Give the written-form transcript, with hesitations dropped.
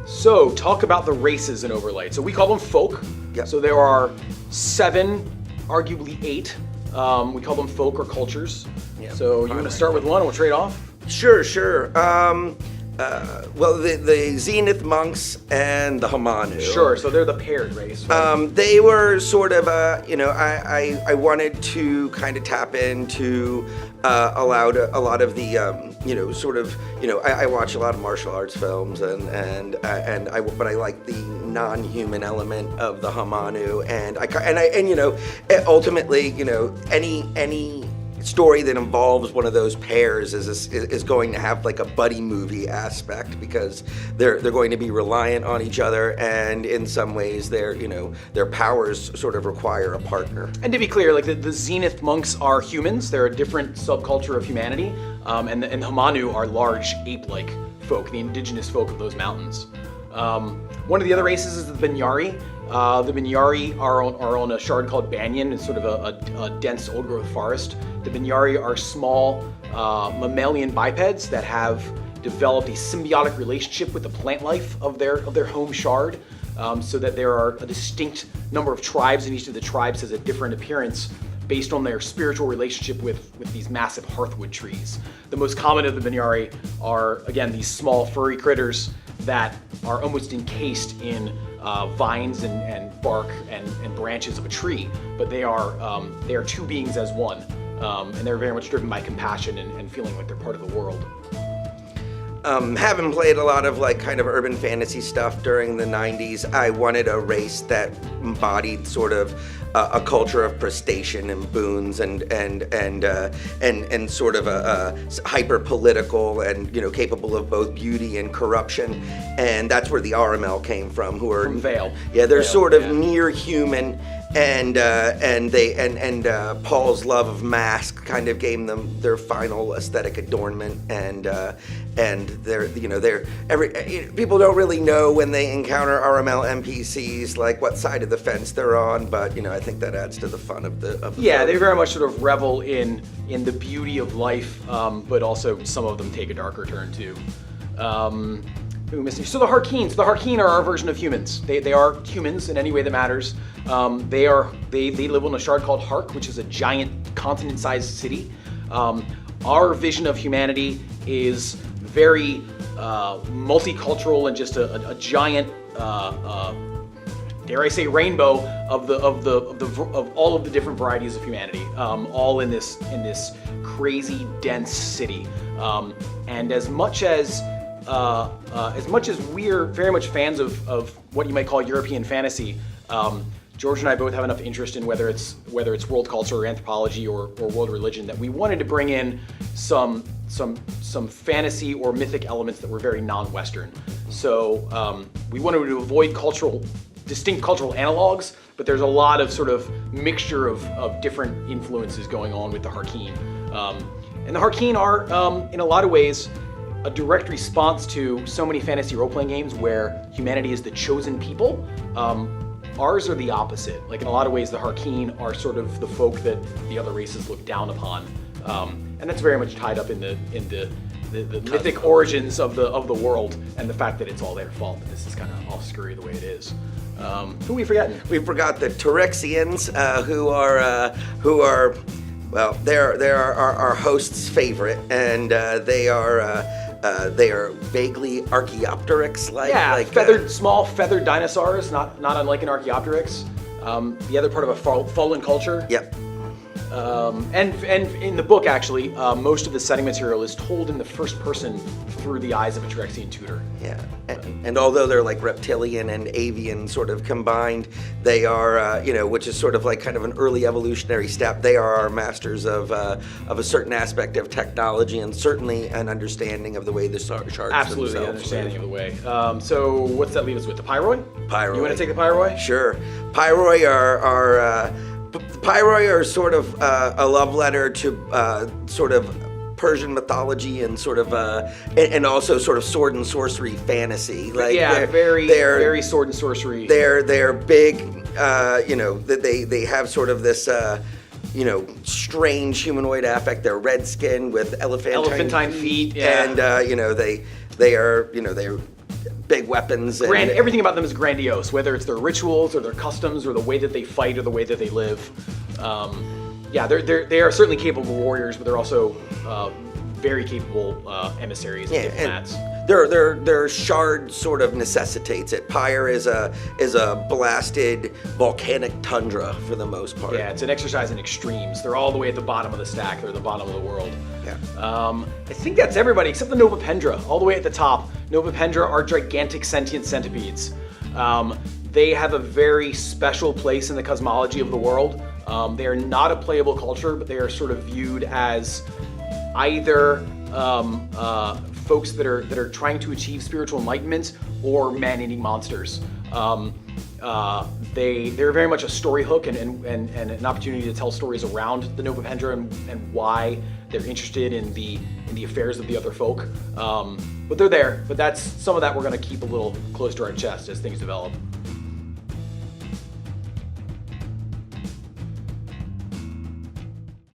So, talk about the races in Overlight. So we call them folk. Yep. So there are 7, arguably 8. We call them folk or cultures. Yep. So you want to start with one and we'll trade off? Sure. Well, the Zenith monks and the Hamanu. Sure, so they're the paired race. Right? They were sort of, I wanted to kind of tap into a lot of the, I watch a lot of martial arts films but I like the non-human element of the Hamanu, and ultimately, any story that involves one of those pairs is going to have like a buddy movie aspect, because they're going to be reliant on each other, and in some ways their powers sort of require a partner. And to be clear, like the Zenith monks are humans. They're a different subculture of humanity, and the Hamanu are large ape-like folk, the indigenous folk of those mountains. One of the other races is the Binyari. The Binyari are on a shard called Banyan. It's sort of a dense old-growth forest. The Binyari are small mammalian bipeds that have developed a symbiotic relationship with the plant life of their home shard, so that there are a distinct number of tribes, and each of the tribes has a different appearance based on their spiritual relationship with these massive hearthwood trees. The most common of the Binyari are, again, these small furry critters that are almost encased in vines and bark and branches of a tree, but they are two beings as one, and they're very much driven by compassion and feeling like they're part of the world. Having played a lot of like kind of urban fantasy stuff during the 90s, I wanted a race that embodied sort of a culture of prestation and boons and sort of a hyper political and capable of both beauty and corruption, and that's where the RML came from. Who are From Vale. Yeah, they're Vale, sort of yeah. near human. And Paul's love of mask kind of gave them their final aesthetic adornment, and people don't really know when they encounter RML NPCs like what side of the fence they're on, but I think that adds to the fun of the Yeah, film. they very much sort of revel in the beauty of life, but also some of them take a darker turn too. Who missing? So the Harkeen. So the Harkeen are our version of humans. They are humans in any way that matters. They live on a shard called Hark, which is a giant continent-sized city. Our vision of humanity is very multicultural and just a giant, dare I say, rainbow of all of the different varieties of humanity, all in this crazy dense city. And as much as we're very much fans of what you might call European fantasy, George and I both have enough interest in whether it's world culture or anthropology or world religion that we wanted to bring in some fantasy or mythic elements that were very non-Western. So we wanted to avoid distinct cultural analogs, but there's a lot of sort of mixture of different influences going on with the Harkeen. And the Harkeen are, in a lot of ways, a direct response to so many fantasy role-playing games where humanity is the chosen people. Ours are the opposite. Like in a lot of ways, the Harkeen are sort of the folk that the other races look down upon, and that's very much tied up in the mythic origins of the world and the fact that it's all their fault. That this is kind of all screwy the way it is. Who are we forgetting? We forgot the Tyrexians, who are well, they're our host's favorite, and they are vaguely Archaeopteryx-like. Yeah, like small feathered dinosaurs, not unlike an Archaeopteryx. The other part of a fallen culture. Yep. And in the book, actually, most of the setting material is told in the first person through the eyes of a Tyrexian tutor. Yeah, and although they're like reptilian and avian sort of combined, they are, which is sort of like kind of an early evolutionary step. They are our masters of a certain aspect of technology, and certainly an understanding of the way the shards Absolutely, themselves understanding live. of the way. So what's that leave us with? The Pyroi? Pyroi. You want to take the Pyroi? Sure. Pyroi are sort of a love letter to sort of Persian mythology and sort of and also sort of sword and sorcery fantasy. Like yeah, very sword and sorcery. They're big. They have sort of this. Strange humanoid affect. They're red skin with elephantine feet. Yeah. And they are big weapons. And Everything about them is grandiose, whether it's their rituals or their customs or the way that they fight or the way that they live. Yeah, they are certainly capable warriors, but they're also very capable emissaries and diplomats. Their shard sort of necessitates it. Pyre is a blasted volcanic tundra for the most part. Yeah, it's an exercise in extremes. They're all the way at the bottom of the stack. They're the bottom of the world. Yeah. I think that's everybody except the Novapendra, all the way at the top. Novapendra are gigantic sentient centipedes. They have a very special place in the cosmology of the world. They are not a playable culture, but they are sort of viewed as either folks that are trying to achieve spiritual enlightenment or man-eating monsters. They're very much a story hook and an opportunity to tell stories around the Novapendra and why they're interested in the affairs of the other folk. But they're there. But some of that we're going to keep a little close to our chest as things develop.